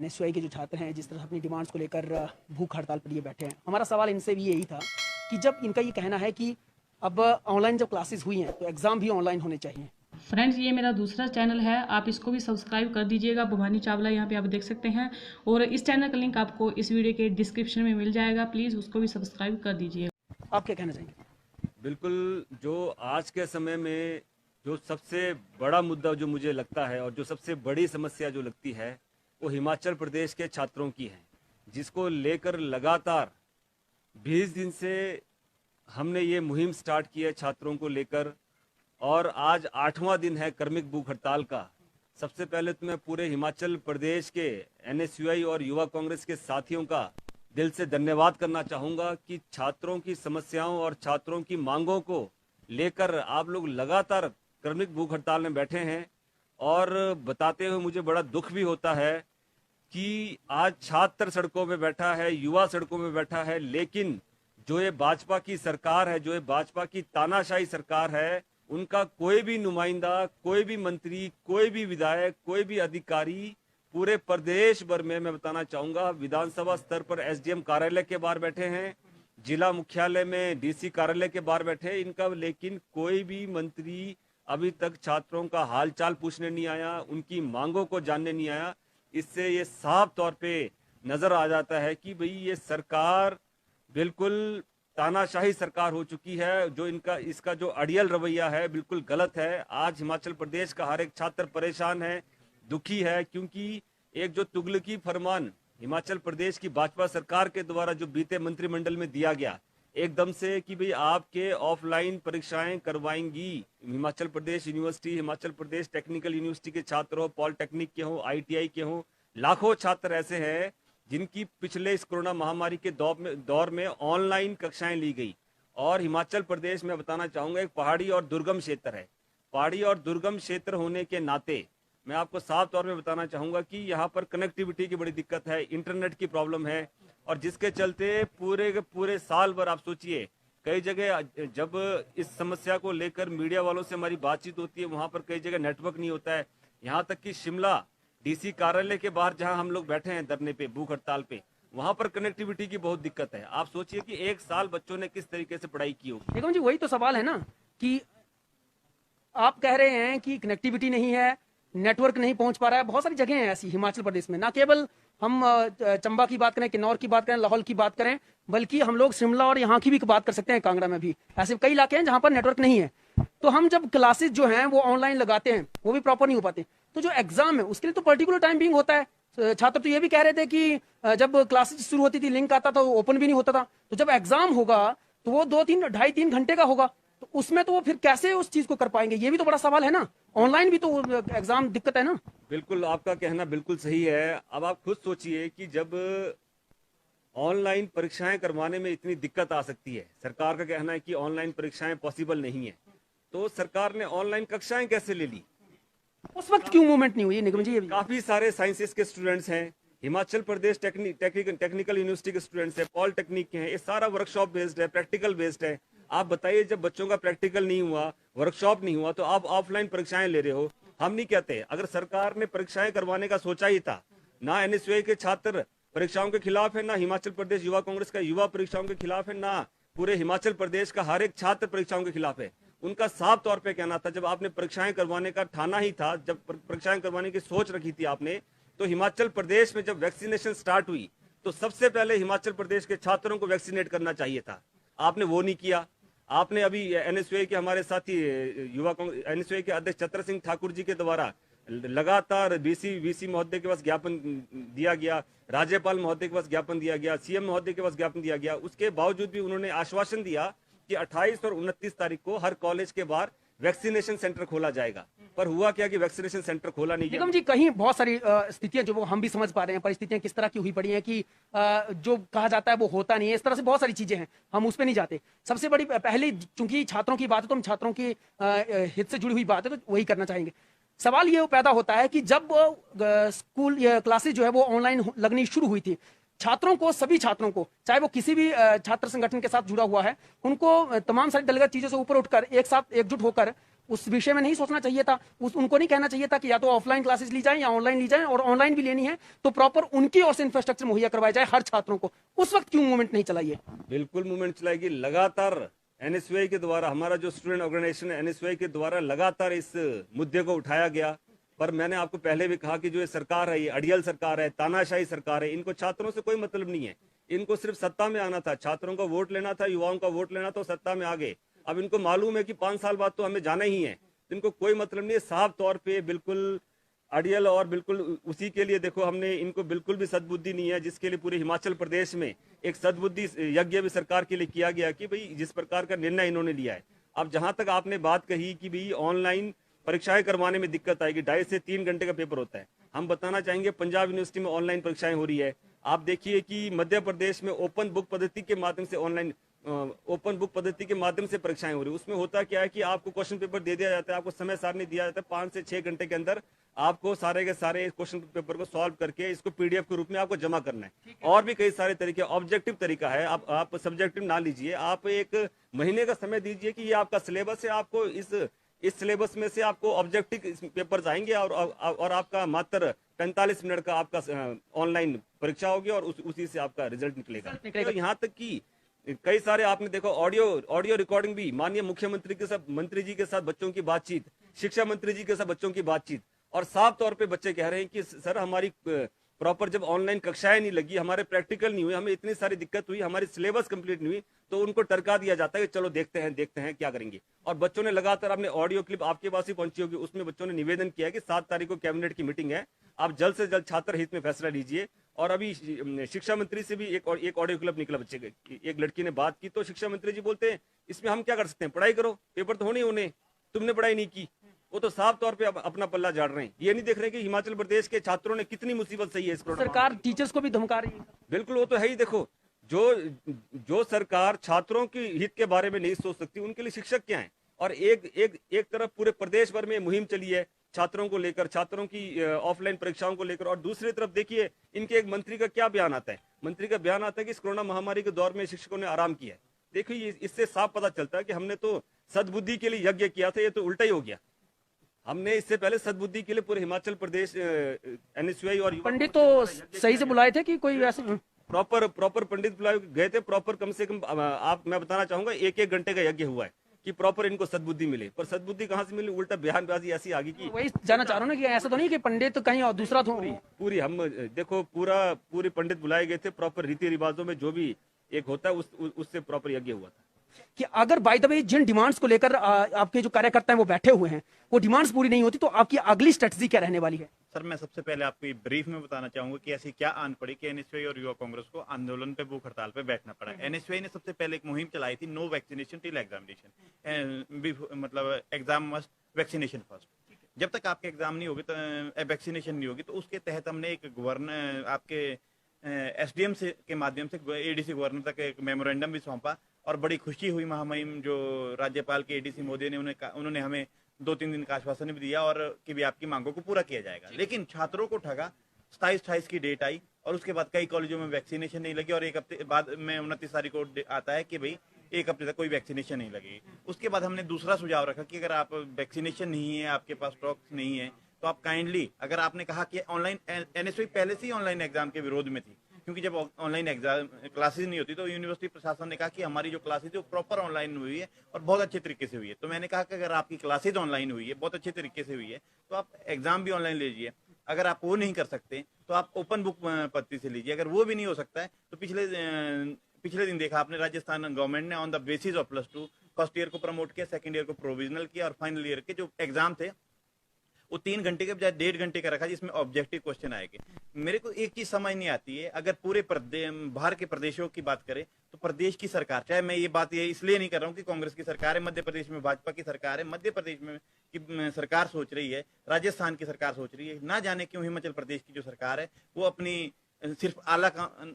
NSUI के जो छात्र हैं जिस तरह अपनी डिमांड्स को लेकर भूख हड़ताल पर ये बैठे हैं, हमारा सवाल इनसे भी यही था कि जब इनका ये कहना है कि अब ऑनलाइन जब क्लासेस हुई हैं तो एग्ज़ाम भी ऑनलाइन होने चाहिए। फ्रेंड्स, ये मेरा दूसरा चैनल है, आप इसको भी सब्सक्राइब कर दीजिएगा। भवानी चावला यहाँ पे आप देख सकते हैं, और इस चैनल का लिंक आपको इस वीडियो के डिस्क्रिप्शन में मिल जाएगा। प्लीज़ उसको भी सब्सक्राइब कर दीजिएगा। आप क्या कहना चाहेंगे? बिल्कुल, जो आज के समय में जो सबसे बड़ा मुद्दा जो मुझे लगता है और जो सबसे बड़ी समस्या जो लगती है वो हिमाचल प्रदेश के छात्रों की है, जिसको लेकर लगातार 20 दिन से हमने ये मुहिम स्टार्ट की है छात्रों को लेकर, और आज 8वां दिन है क्रमिक भूख हड़ताल का। सबसे पहले तो मैं पूरे हिमाचल प्रदेश के एनएसयूआई और युवा कांग्रेस के साथियों का दिल से धन्यवाद करना चाहूँगा कि छात्रों की समस्याओं और छात्रों की मांगों को लेकर आप लोग लगातार क्रमिक भूख हड़ताल में बैठे हैं। और बताते हुए मुझे बड़ा दुख भी होता है कि आज छात्र सड़कों में बैठा है, युवा सड़कों में बैठा है, लेकिन जो ये भाजपा की सरकार है, जो ये भाजपा की तानाशाही सरकार है, उनका कोई भी नुमाइंदा, कोई भी मंत्री, कोई भी विधायक, कोई भी अधिकारी पूरे प्रदेश भर में, मैं बताना चाहूंगा, विधानसभा स्तर पर एसडीएम कार्यालय के बाहर बैठे हैं, जिला मुख्यालय में डीसी कार्यालय के बाहर बैठे हैं इनका, लेकिन कोई भी मंत्री अभी तक छात्रों का हालचाल पूछने नहीं आया, उनकी मांगों को जानने नहीं आया। इससे ये साफ तौर पे नजर आ जाता है कि भाई ये सरकार बिल्कुल तानाशाही सरकार हो चुकी है। जो इसका जो अड़ियल रवैया है बिल्कुल गलत है। आज हिमाचल प्रदेश का हर एक छात्र परेशान है, दुखी है, क्योंकि एक जो तुगलकी फरमान हिमाचल प्रदेश की भाजपा सरकार के द्वारा जो बीते मंत्रिमंडल में दिया गया एकदम से कि भाई आपके ऑफलाइन परीक्षाएं करवाएंगी Himachal Pradesh university, Himachal Pradesh technical university के छात्र हो, पॉलिटेक्निक के हो, आईटीआई के हो, लाखों छात्र ऐसे हैं जिनकी पिछले इस कोरोना महामारी के दौर में ऑनलाइन कक्षाएं ली गई। और हिमाचल प्रदेश में बताना चाहूंगा एक पहाड़ी और दुर्गम क्षेत्र है। पहाड़ी और दुर्गम क्षेत्र होने के नाते मैं आपको साफ तौर पे बताना चाहूंगा कि यहाँ पर कनेक्टिविटी की बड़ी दिक्कत है, इंटरनेट की प्रॉब्लम है, और जिसके चलते पूरे साल भर आप सोचिए कई जगह जब इस समस्या को लेकर मीडिया वालों से हमारी बातचीत होती है वहां पर कई जगह नेटवर्क नहीं होता है। यहाँ तक कि शिमला डीसी कार्यालय के बाहर जहां हम लोग बैठे हैं धरने पे, भूख हड़ताल पे, वहां पर कनेक्टिविटी की बहुत दिक्कत है। आप सोचिए कि एक साल बच्चों ने किस तरीके से पढ़ाई की होगी। निगम जी, वही तो सवाल है ना कि आप कह रहे हैं कि कनेक्टिविटी नहीं है, नेटवर्क नहीं पहुंच पा रहा है। बहुत सारी जगह हैं ऐसी हिमाचल प्रदेश में, ना केवल हम चंबा की बात करें, किन्नौर की बात करें, लाहौल की बात करें, बल्कि हम लोग शिमला और यहाँ की भी बात कर सकते हैं, कांगड़ा में भी ऐसे कई इलाके हैं जहां पर नेटवर्क नहीं है। तो हम जब क्लासेस जो हैं वो ऑनलाइन लगाते हैं वो भी प्रॉपर नहीं हो पाते। तो जो एग्जाम है उसके लिए तो पर्टिकुलर टाइम बिंग होता है। छात्र तो ये भी कह रहे थे कि जब क्लासेस शुरू होती थी लिंक आता था, ओपन भी नहीं होता था। तो जब एग्जाम होगा तो वो 2-3 घंटे का होगा, तो उसमें तो वो फिर कैसे उस चीज को कर पाएंगे, ये भी तो बड़ा सवाल है ना। ऑनलाइन भी तो एग्जाम दिक्कत है ना। बिल्कुल, आपका कहना बिल्कुल सही है। अब आप खुद सोचिए कि जब ऑनलाइन परीक्षाएं करवाने में इतनी दिक्कत आ सकती है, सरकार का कहना है कि ऑनलाइन परीक्षाएं पॉसिबल नहीं है, तो सरकार ने ऑनलाइन कक्षाएं कैसे ले ली? उस वक्त क्यों मूवमेंट नहीं हुई निगम जी? काफी सारे साइंसेस के स्टूडेंट्स हैं, हिमाचल प्रदेश टेक्निकल यूनिवर्सिटी के स्टूडेंट्स हैं, पॉलिटेक्निक के हैं, ये सारा वर्कशॉप बेस्ड है, प्रैक्टिकल बेस्ड है। आप बताइए, जब बच्चों का प्रैक्टिकल नहीं हुआ, वर्कशॉप नहीं हुआ, तो आप ऑफलाइन परीक्षाएं ले रहे हो। हम नहीं कहते, अगर सरकार ने परीक्षाएं करवाने का सोचा ही था, ना एनएसयूआई के छात्र परीक्षाओं के खिलाफ है, ना हिमाचल प्रदेश युवा कांग्रेस का युवा परीक्षाओं के खिलाफ है, ना पूरे हिमाचल प्रदेश का हर एक छात्र परीक्षाओं के खिलाफ है। उनका साफ तौर पे कहना था, जब आपने परीक्षाएं करवाने का ठाना ही था, जब परीक्षाएं करवाने की सोच रखी थी आपने, तो हिमाचल प्रदेश में जब वैक्सीनेशन स्टार्ट हुई तो सबसे पहले हिमाचल प्रदेश के छात्रों को वैक्सीनेट करना चाहिए था। आपने वो नहीं किया। आपने अभी एनएसयूआई के हमारे साथी युवा एनएसयूआई के अध्यक्ष छत्र सिंह ठाकुर जी के द्वारा लगातार वीसी महोदय के पास ज्ञापन दिया गया, राज्यपाल महोदय के पास ज्ञापन दिया गया, सीएम महोदय के पास ज्ञापन दिया गया। उसके बावजूद भी उन्होंने आश्वासन दिया कि 28 और 29 तारीख को हर कॉलेज के बाहर वैक्सीनेशन सेंटर खोला जाएगा, पर हुआ क्या कि वैक्सीनेशन सेंटर खोला नहीं गया। निगम जी, कहीं बहुत सारी स्थितियां जो वो हम भी समझ पा रहे हैं, परिस्थितियां किस तरह की हुई पड़ी हैं कि जो कहा जाता है वो होता नहीं है, इस तरह से बहुत सारी चीजें हैं, हम उस पर नहीं जाते। सबसे बड़ी पहले, चूंकि छात्रों की बात है तो हम छात्रों की हित से जुड़ी हुई बात है तो वही करना चाहेंगे। सवाल ये पैदा होता है कि जब स्कूल क्लासेस जो है वो ऑनलाइन लगनी शुरू हुई थी, छात्रों को, सभी छात्रों को, चाहे वो किसी भी छात्र संगठन के साथ जुड़ा हुआ है, उनको तमाम सारी दलगत चीजों से ऊपर उठकर एक साथ एकजुट होकर उस विषय में नहीं सोचना चाहिए था, उनको नहीं कहना चाहिए था कि या तो ऑफलाइन क्लासेस ली जाए या ऑनलाइन ली जाए, और ऑनलाइन भी लेनी है तो प्रॉपर उनकी ओर से इंफ्रास्ट्रक्चर मुहैया करवाया जाए हर छात्रों को। उस वक्त क्यों मूवमेंट नहीं चलाइए? बिल्कुल मूवमेंट चलाएगी। लगातार एनएसयूआई के द्वारा, हमारा जो स्टूडेंट ऑर्गेनाइजेशन है एनएसयूआई के द्वारा लगातार इस मुद्दे को उठाया गया। पर मैंने आपको पहले भी कहा कि जो ये सरकार है, ये अड़ियल सरकार है, तानाशाही सरकार है, इनको छात्रों से कोई मतलब नहीं है। इनको सिर्फ सत्ता में आना था, छात्रों का वोट लेना था, युवाओं का वोट लेना था, सत्ता में आ गए। अब इनको मालूम है कि 5 साल बाद तो हमें जाना ही है, तो इनको कोई मतलब नहीं है। साफ तौर पे बिल्कुल अड़ियल, और बिल्कुल उसी के लिए देखो हमने इनको बिल्कुल भी सद्बुद्धि नहीं है, जिसके लिए पूरे हिमाचल प्रदेश में एक सद्बुद्धि यज्ञ भी सरकार के लिए किया गया कि भाई जिस प्रकार का निर्णय इन्होंने लिया है। अब जहां तक आपने बात कही कि भाई ऑनलाइन परीक्षाएं करवाने में दिक्कत आएगी, 2.5 से 3 घंटे का पेपर होता है। हम बताना चाहेंगे पंजाब यूनिवर्सिटी में ऑनलाइन परीक्षाएं हो रही है। आप देखिए कि मध्य प्रदेश में ओपन बुक पद्धति के माध्यम से ऑनलाइन ओपन बुक पद्धति के माध्यम से परीक्षाएं हो रही है। उसमें होता क्या है कि आपको क्वेश्चन पेपर दे दिया जाता है, आपको समय सारणी दिया जाता है, 5 से 6 घंटे के अंदर आपको सारे के सारे क्वेश्चन पेपर को सॉल्व करके इसको पीडीएफ के रूप में आपको जमा करना है। और भी कई सारे तरीके, ऑब्जेक्टिव तरीका है, आप सब्जेक्टिव ना लीजिए, आप 1 महीने का समय दीजिए कि ये आपका सिलेबस है, आपको इस सिलेबस में से आपको ऑब्जेक्टिव पेपर्स आएंगे और आपका मात्र 45 मिनट का आपका ऑनलाइन परीक्षा होगी और उसी से आपका रिजल्ट निकलेगा। तो यहाँ तक कि कई सारे आपने देखो ऑडियो रिकॉर्डिंग भी, माननीय मुख्यमंत्री के साथ, मंत्री जी के साथ बच्चों की बातचीत, शिक्षा मंत्री जी के साथ बच्चों की बातचीत, और साफ तौर पे बच्चे कह रहे हैं कि सर हमारी प्रॉपर जब ऑनलाइन कक्षाएं नहीं लगी, हमारे प्रैक्टिकल नहीं हुए, हमें इतनी सारी दिक्कत हुई, हमारी सिलेबस कंप्लीट नहीं हुई, तो उनको टरका दिया जाता है कि चलो देखते हैं क्या करेंगे। और बच्चों ने लगातार, आपने ऑडियो क्लिप आपके पास ही पहुंची होगी, उसमें बच्चों ने निवेदन किया है कि 7 तारीख को कैबिनेट की मीटिंग है, आप जल्द से जल्द छात्र हित में फैसला लीजिए। और अभी शिक्षा मंत्री से भी एक ऑडियो क्लिप निकला, बच्चे के एक लड़की ने बात की, तो शिक्षा मंत्री जी बोलते हैं इसमें हम क्या कर सकते हैं, पढ़ाई करो, पेपर तो होने, तुमने पढ़ाई नहीं की। वो तो साफ तौर पे अपना पल्ला झाड़ रहे हैं, ये नहीं देख रहे कि हिमाचल प्रदेश के छात्रों ने कितनी मुसीबत सही है इस कोरोना। सरकार टीचर्स को भी धमका रही है। बिल्कुल, वो तो है ही। देखो, जो सरकार छात्रों की हित के बारे में नहीं सोच सकती, उनके लिए शिक्षक क्या है। और एक तरफ पूरे प्रदेश भर में मुहिम चली है छात्रों को लेकर, छात्रों की ऑफलाइन परीक्षाओं को लेकर, और दूसरी तरफ देखिए इनके एक मंत्री का क्या बयान आता है। मंत्री का बयान आता है कि इस कोरोना महामारी के दौर में शिक्षकों ने आराम किया है। देखिए, इससे साफ पता चलता है कि हमने तो सद्बुद्धि के लिए यज्ञ किया था, ये तो उल्टा ही हो गया। हमने इससे पहले सद्बुद्धि के लिए पूरे हिमाचल प्रदेश एनएसयूआई और पंडित तो सही से बुलाए थे कि कोई वैसे प्रॉपर पंडित बुलाए गए थे, प्रॉपर कम से कम मैं बताना चाहूंगा 1-1 घंटे का यज्ञ हुआ है कि प्रॉपर इनको सद्बुद्धि मिले। पर सद्बुद्धि कहाँ से मिली, उल्टा बयानबाजी ऐसी आ गई कि वही जाना चाह रहा हूँ ना कि ऐसा तो नहीं कि पंडित कहीं और दूसरा तो पूरी हम देखो पूरे पंडित बुलाए गए थे, प्रॉपर रीति रिवाजों में जो भी एक होता है उससे प्रॉपर यज्ञ हुआ था। कि अगर बाय द वे जिन डिमांड्स को लेकर आपके जो कार्यकर्ता हैं वो बैठे हुए हैं, वो डिमांड्स पूरी नहीं होती, तो आपकी अगली स्ट्रेटजी क्या रहने वाली है? सर, मैं सबसे पहले आपको ब्रीफ में बताना चाहूंगा कि ऐसी क्या आन पड़ी कि एनएसयूआई और युवा कांग्रेस को आंदोलन पे, भूख हड़ताल पे बैठना पड़ा। एनएसयूआई ने सबसे पहले एक मुहिम चलाई थी, नो वैक्सीनेशन टिल एग्जामिनेशन, मतलब एग्जाम मस्ट वैक्सीनेशन फर्स्ट। जब तक आपके एग्जाम नहीं होगी तो वैक्सीनेशन नहीं होगी, तो उसके तहत हमने एक गवर्नर आपके एसडीएम से के माध्यम से एडीसी गवर्नर तक एक मेमोरेंडम भी सौंपा, और बड़ी खुशी हुई महामहिम जो राज्यपाल के एडीसी मोदी ने उन्होंने हमें 2-3 दिन का आश्वासन भी दिया और कि भी आपकी मांगों को पूरा किया जाएगा। लेकिन छात्रों को ठगा, 27-28 की डेट आई और उसके बाद कई कॉलेजों में वैक्सीनेशन नहीं लगी, और 1 हफ्ते बाद में 29 तारीख को आता है कि भाई 1 हफ्ते तक कोई वैक्सीनेशन नहीं लगेगी। उसके बाद हमने दूसरा सुझाव रखा कि अगर आप वैक्सीनेशन नहीं है, आपके पास स्टॉक नहीं है, तो आप काइंडली, अगर आपने कहा कि ऑनलाइन, एनएसयूआई पहले से ही ऑनलाइन एग्जाम के विरोध में थी, क्योंकि जब ऑनलाइन एग्जाम क्लासेस नहीं होती तो यूनिवर्सिटी प्रशासन ने कहा कि हमारी जो क्लासेस है प्रॉपर ऑनलाइन हुई है और बहुत अच्छे तरीके से हुई है। तो मैंने कहा कि अगर आपकी क्लासेज ऑनलाइन हुई है, बहुत अच्छे तरीके से हुई है, तो आप एग्जाम भी ऑनलाइन लीजिए। अगर आप वो नहीं कर सकते तो आप ओपन बुक पद्धति से लीजिए। अगर वो भी नहीं हो सकता है तो पिछले दिन देखा आपने, राजस्थान गवर्नमेंट ने on the basis of +2 first year को प्रमोट किया, सेकंड ईयर को प्रोविजनल किया, और फाइनल ईयर के जो एग्जाम थे वो 3 घंटे के बजाय 1.5 घंटे का रखा, जिसमें ऑब्जेक्टिव क्वेश्चन आएंगे। मेरे को एक चीज समझ नहीं आती है, अगर पूरे बाहर के प्रदेशों की बात करें तो प्रदेश की सरकार, चाहे मैं ये इसलिए नहीं कर रहा हूँ कि कांग्रेस की सरकार है, मध्य प्रदेश में भाजपा की सरकार है, मध्य प्रदेश में की सरकार सोच रही है, राजस्थान की सरकार सोच रही है, ना जाने क्यों हिमाचल प्रदेश की जो सरकार है वो अपनी सिर्फ आला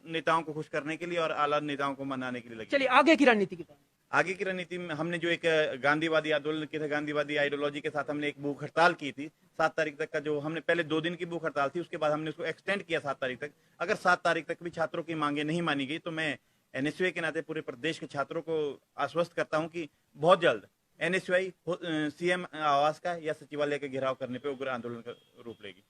नेताओं को खुश करने के लिए और आला नेताओं को मनाने के लिए लगी। चलिए आगे की रणनीति की बात। आगे की रणनीति में हमने जो एक गांधीवादी आंदोलन किया था, गांधीवादी आइडियोलॉजी के साथ हमने एक भूख हड़ताल की थी 7 तारीख तक का। जो हमने पहले 2 दिन की भूख हड़ताल थी, उसके बाद हमने उसको एक्सटेंड किया 7 तारीख तक। अगर 7 तारीख तक भी छात्रों की मांगे नहीं मानी गई तो मैं एनएसयूआई के नाते पूरे प्रदेश के छात्रों को आश्वस्त करता हूं कि बहुत जल्द एनएसयूआई सीएम आवास का या सचिवालय का घेराव करने पे उग्र आंदोलन का रूप लेगी?